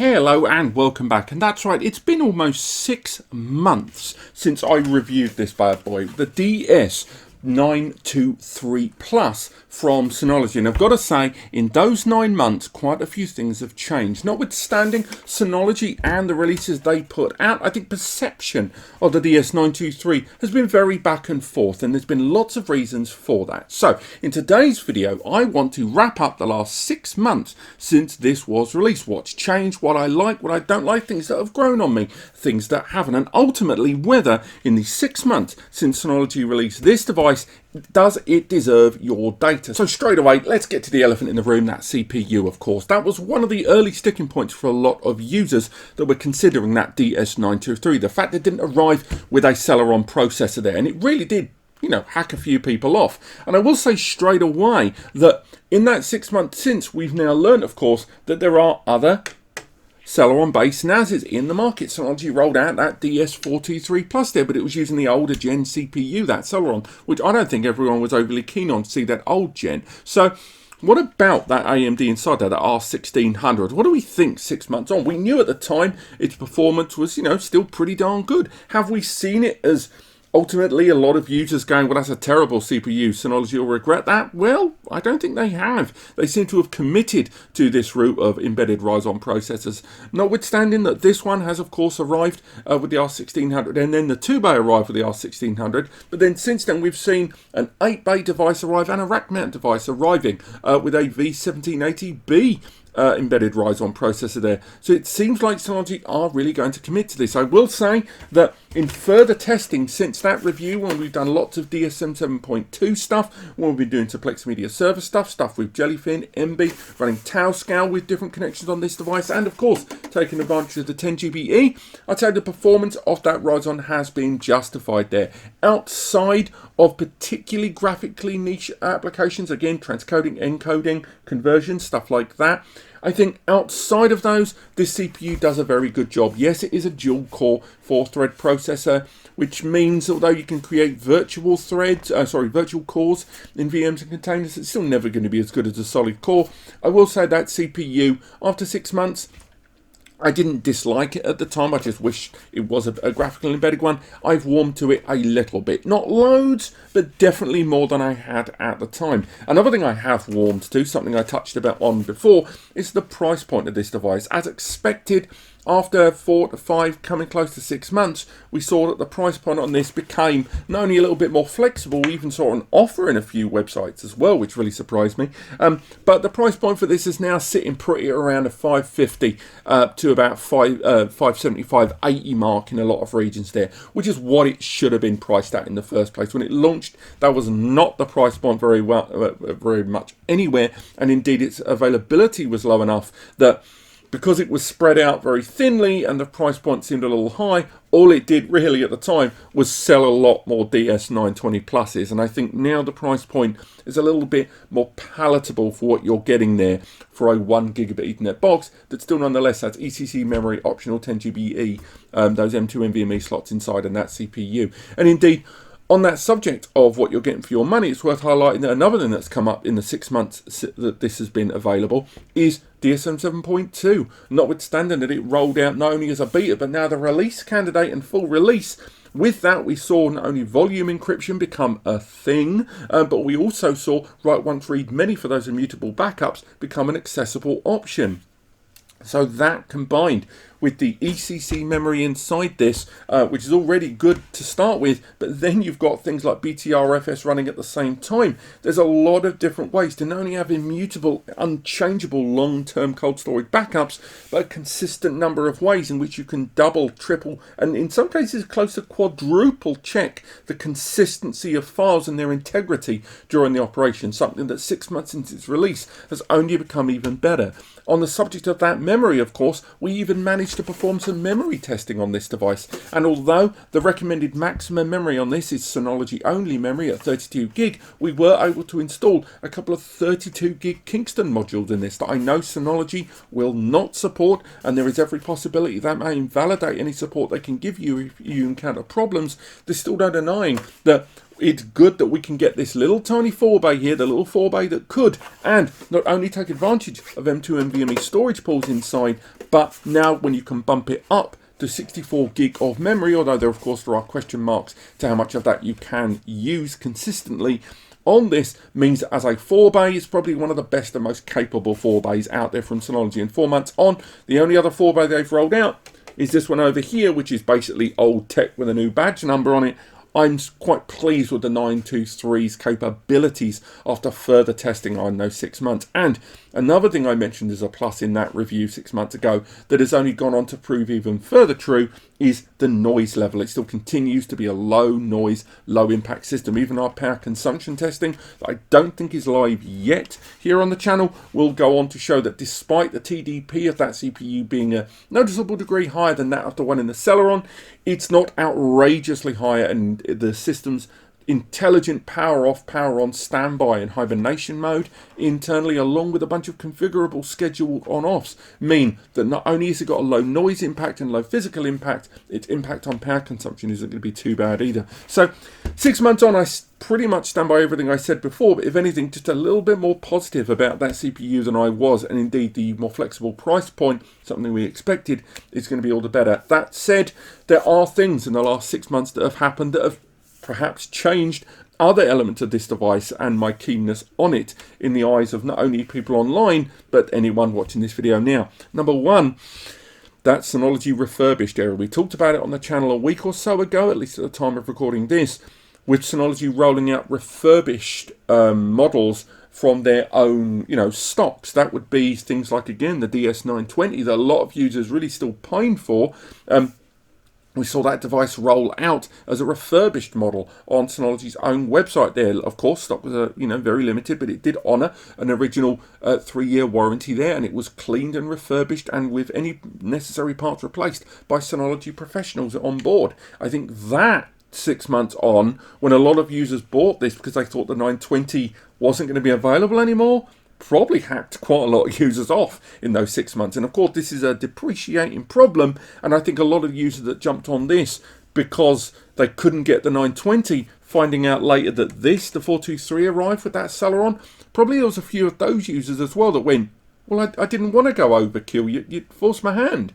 Hello and welcome back, and that's right, it's been almost 6 months since I reviewed this bad boy, the DS923 Plus from Synology, and I've got to say, in those 9 months, quite a few things have changed. Notwithstanding Synology and the releases they put out, I think perception of the DS923 has been very back and forth, and there's been lots of reasons for that. So, in today's video, I want to wrap up the last 6 months since this was released. What's changed, what I like, what I don't like, things that have grown on me, things that haven't, and ultimately whether in the 6 months since Synology released this device, does it deserve your data? So straight away, let's get to the elephant in the room, that CPU, of course. That was one of the early sticking points for a lot of users that were considering that DS923. The fact it didn't arrive with a Celeron processor there, and it really did, you know, hack a few people off. And I will say straight away that in that 6 months since, we've now learned, of course, that there are other Celeron-based NASs in the market. Synology rolled out that DS423 Plus there, but it was using the older gen CPU, that Celeron, which I don't think everyone was overly keen on to see that old gen. So what about that AMD inside there, that R1600? What do we think 6 months on? We knew at the time its performance was, you know, still pretty darn good. Have we seen it as ultimately a lot of users going, well, that's a terrible CPU, Synology will regret that? Well, I don't think they have. They seem to have committed to this route of embedded Ryzen processors, notwithstanding that this one has, of course, arrived with the R1600, and then the 2-bay arrived with the R1600, but then since then we've seen an 8-bay device arrive and a rack mount device arriving with a V1780B embedded Ryzen processor there. So it seems like Synology are really going to commit to this. I will say that in further testing since that review, when we've done lots of DSM 7.2 stuff, when we've been doing Simplex Media Server stuff with Jellyfin, Emb, running Taoscale with different connections on this device, and of course taking advantage of the 10GBE, I'd say the performance of that Ryzen has been justified there. Outside of particularly graphically niche applications, again, transcoding, encoding, conversion, stuff like that, I think outside of those, this CPU does a very good job. Yes, it is a dual-core 4-thread processor, which means although you can create virtual threads, virtual cores in VMs and containers, it's still never going to be as good as a solid core. I will say that CPU, after 6 months, I didn't dislike it at the time. I just wish it was a graphical embedded one. I've warmed to it a little bit. Not loads, but definitely more than I had at the time. Another thing I have warmed to, something I touched about on before, is the price point of this device. As expected, after 4 to 5, coming close to 6 months, we saw that the price point on this became not only a little bit more flexible, we even saw an offer in a few websites as well, which really surprised me. But the price point for this is now sitting pretty around a 550 to about 575, 80 mark in a lot of regions there, which is what it should have been priced at in the first place. When it launched, that was not the price point very much anywhere, and indeed its availability was low enough that because it was spread out very thinly and the price point seemed a little high, all it did really at the time was sell a lot more DS920 Pluses. And I think now the price point is a little bit more palatable for what you're getting there for a 1GB Ethernet box that still nonetheless has ECC memory, optional 10GBE, those M2 NVMe slots inside and that CPU. And indeed, on that subject of what you're getting for your money, it's worth highlighting that another thing that's come up in the 6 months that this has been available is DSM 7.2. Notwithstanding that it rolled out not only as a beta, but now the release candidate and full release. With that, we saw not only volume encryption become a thing, but we also saw write once, read many for those immutable backups become an accessible option. So that combined with the ECC memory inside this, which is already good to start with, but then you've got things like BTRFS running at the same time. There's a lot of different ways to not only have immutable, unchangeable long-term cold storage backups, but a consistent number of ways in which you can double, triple, and in some cases close to quadruple check the consistency of files and their integrity during the operation, something that 6 months since its release has only become even better. On the subject of that memory, of course, we even managed to perform some memory testing on this device, and although the recommended maximum memory on this is Synology only memory at 32GB, we were able to install a couple of 32GB Kingston modules in this that I know Synology will not support, and there is every possibility that may invalidate any support they can give you if you encounter problems. There's still no denying that It's good that we can get this little tiny 4-bay here, the little 4-bay that could, and not only take advantage of M2 NVMe storage pools inside, but now when you can bump it up to 64 gig of memory, although there are question marks to how much of that you can use consistently on this, means that as a 4-bay, it's probably one of the best and most capable 4-bays out there from Synology. And 4 months on, the only other 4-bay they've rolled out is this one over here, which is basically old tech with a new badge number on it. I'm quite pleased with the 923's capabilities after further testing on those 6 months. And another thing I mentioned as a plus in that review 6 months ago that has only gone on to prove even further true is the noise level. It still continues to be a low noise, low impact system. Even our power consumption testing, that I don't think is live yet here on the channel, will go on to show that despite the TDP of that CPU being a noticeable degree higher than that of the one in the Celeron, it's not outrageously higher, and the system's intelligent power off, power on standby and hibernation mode internally, along with a bunch of configurable scheduled on-offs, mean that not only has it got a low noise impact and low physical impact, its impact on power consumption isn't going to be too bad either. So 6 months on, I pretty much stand by everything I said before, but if anything, just a little bit more positive about that CPU than I was, and indeed the more flexible price point, something we expected, is going to be all the better. That said, there are things in the last 6 months that have happened that have perhaps changed other elements of this device and my keenness on it in the eyes of not only people online, but anyone watching this video now. Number one, that Synology Refurbished era. We talked about it on the channel a week or so ago, at least at the time of recording this, with Synology rolling out refurbished models from their own, stocks. That would be things like, again, the DS920 that a lot of users really still pine for. We saw that device roll out as a refurbished model on Synology's own website there. Of course, stock was very limited, but it did honour an original 3-year warranty there, and it was cleaned and refurbished and with any necessary parts replaced by Synology professionals on board. I think that 6 months on, when a lot of users bought this because they thought the 920 wasn't going to be available anymore, probably hacked quite a lot of users off in those 6 months. And of course, this is a depreciating problem, and I think a lot of users that jumped on this because they couldn't get the 920, finding out later that the 423 arrived with that Celeron, probably there was a few of those users as well that went, well, I didn't want to go overkill, you forced my hand.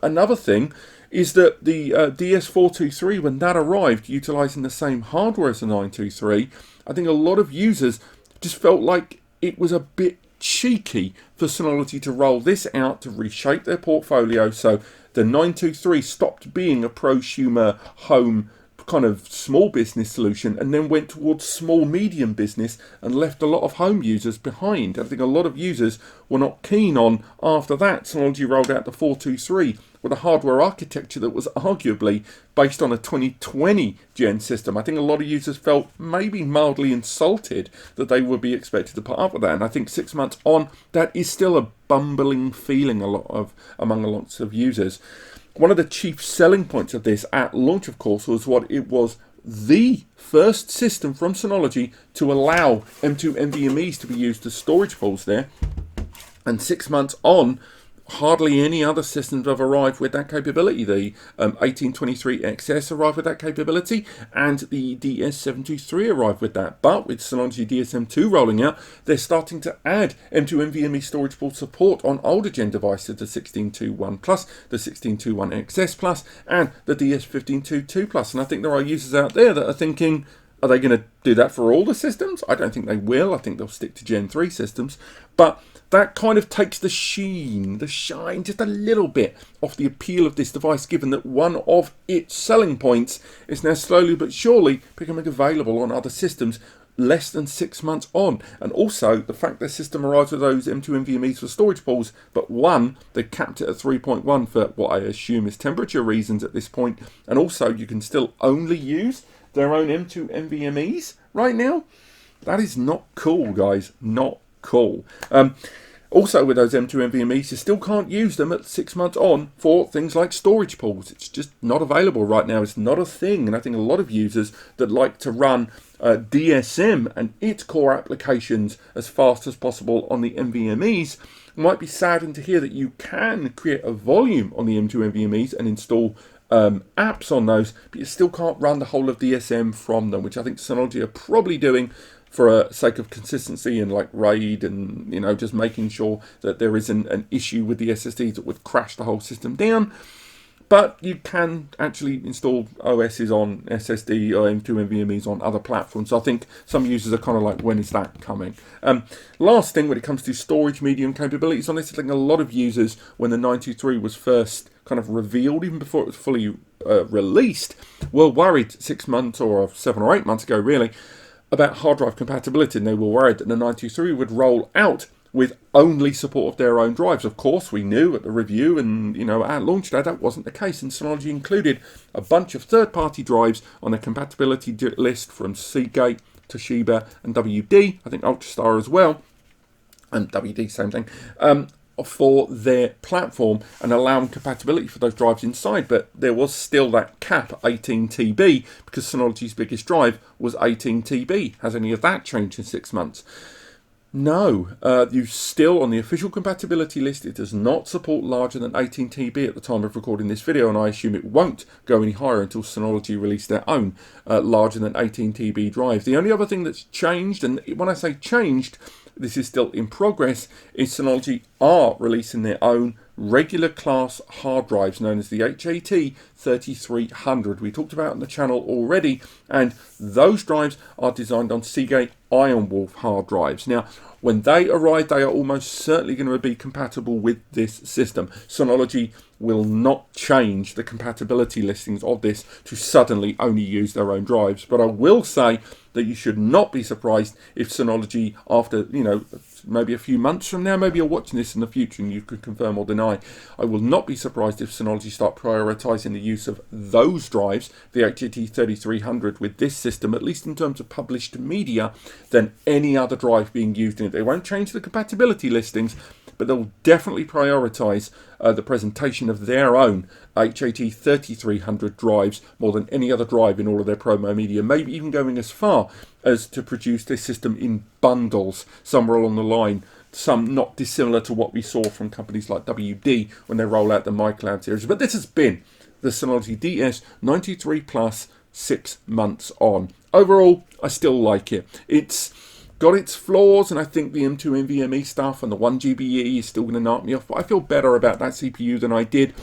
Another thing is that the DS423, when that arrived, utilising the same hardware as the 923, I think a lot of users just felt like it was a bit cheeky for Synology to roll this out to reshape their portfolio. So the 923 stopped being a prosumer home kind of small business solution and then went towards small medium business and left a lot of home users behind. I think a lot of users were not keen on, after that, Synology rolled out the 423 with a hardware architecture that was arguably based on a 2020 gen system. I think a lot of users felt maybe mildly insulted that they would be expected to put up with that. And I think 6 months on, that is still a bumbling feeling among lots of users. One of the chief selling points of this at launch, of course, was what it was the first system from Synology to allow M2 NVMe's to be used as storage pools there. And 6 months on, hardly any other systems have arrived with that capability. The 1823 XS arrived with that capability, and the DS723 arrived with that. But with Synology DSM2 rolling out, they're starting to add M2 NVMe storage pool support on older gen devices, the 1621 Plus, the 1621 XS Plus, and the DS1522 Plus. And I think there are users out there that are thinking, are they going to do that for all the systems? I don't think they will. I think they'll stick to Gen 3 systems. But that kind of takes the shine just a little bit off the appeal of this device, given that one of its selling points is now slowly but surely becoming available on other systems less than 6 months on. And also the fact the system arrives with those M2 NVMe's for storage pools, but one, they capped it at 3.1 for what I assume is temperature reasons at this point, and also you can still only use their own M2 NVMe's right now. That is not cool, guys. Not cool. Also, with those M2 NVMe's, you still can't use them at 6 months on for things like storage pools. It's just not available right now. It's not a thing. And I think a lot of users that like to run DSM and its core applications as fast as possible on the NVMe's might be saddened to hear that you can create a volume on the M2 NVMe's and install apps on those, but you still can't run the whole of DSM from them, which I think Synology are probably doing for a sake of consistency and like RAID and, you know, just making sure that there isn't an issue with the SSDs that would crash the whole system down. But you can actually install OSs on SSD or M2 NVMe's on other platforms. So I think some users are kind of like, when is that coming? Last thing, when it comes to storage medium capabilities on this, I think a lot of users, when the 923 was first kind of revealed, even before it was fully released, were worried 6 months or 7 or 8 months ago, really, about hard drive compatibility. And they were worried that the 923 would roll out with only support of their own drives. Of course, we knew at the review and, you know, at launch day that wasn't the case, and Synology included a bunch of third-party drives on their compatibility list from Seagate, Toshiba and WD, I think Ultrastar as well, and WD, same thing, for their platform, and allowing compatibility for those drives inside. But there was still that cap, 18 TB, because Synology's biggest drive was 18 TB. Has any of that changed in 6 months? No, you still, on the official compatibility list, it does not support larger than 18 TB at the time of recording this video, and I assume it won't go any higher until Synology release their own larger than 18 TB drive. The only other thing that's changed, and when I say changed, this is still in progress, is Synology are releasing their own regular class hard drives known as the HAT 3300. We talked about on the channel already, and those drives are designed on Seagate Iron Wolf hard drives. Now, when they arrive, they are almost certainly going to be compatible with this system. Synology will not change the compatibility listings of this to suddenly only use their own drives. But I will say that you should not be surprised if Synology, after, you know, maybe a few months from now, maybe you're watching this in the future and you could confirm or deny, I will not be surprised if Synology start prioritizing the use of those drives, the HAT 3300 with this system, at least in terms of published media, than any other drive being used in it. They won't change the compatibility listings, but they'll definitely prioritize the presentation of their own HAT 3300 drives more than any other drive in all of their promo media, maybe even going as far as to produce this system in bundles somewhere along the line, some not dissimilar to what we saw from companies like WD when they roll out the MyCloud series. But this has been the Synology DS923 Plus 6 months on. Overall, I still like it. It's got its flaws, and I think the M2 NVMe stuff and the 1GBE is still going to knock me off, but I feel better about that CPU than I did.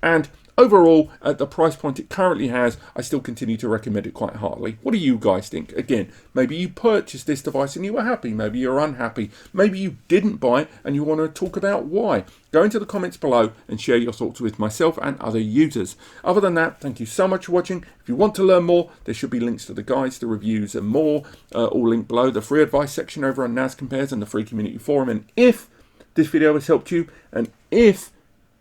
And overall, at the price point it currently has, I still continue to recommend it quite heartily. What do you guys think? Again, maybe you purchased this device and you were happy, maybe you're unhappy, maybe you didn't buy it and you want to talk about why. Go into the comments below and share your thoughts with myself and other users. Other than that, thank you so much for watching. If you want to learn more, there should be links to the guides, the reviews and more, all linked below. The free advice section over on NAS Compares and the free community forum. And if this video has helped you, and if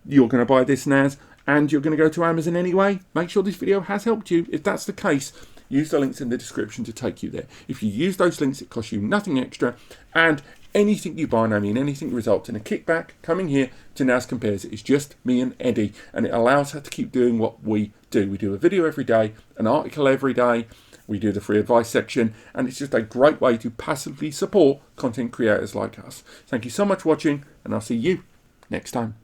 you're going to buy this NAS and you're going to go to Amazon anyway, make sure this video has helped you. If that's the case, use the links in the description to take you there. If you use those links, it costs you nothing extra, and anything you buy, and I mean anything, results in a kickback coming here to NAS Compares. It's just me and Eddie, and it allows us to keep doing what we do. We do a video every day, an article every day, we do the free advice section, and it's just a great way to passively support content creators like us. Thank you so much for watching, and I'll see you next time.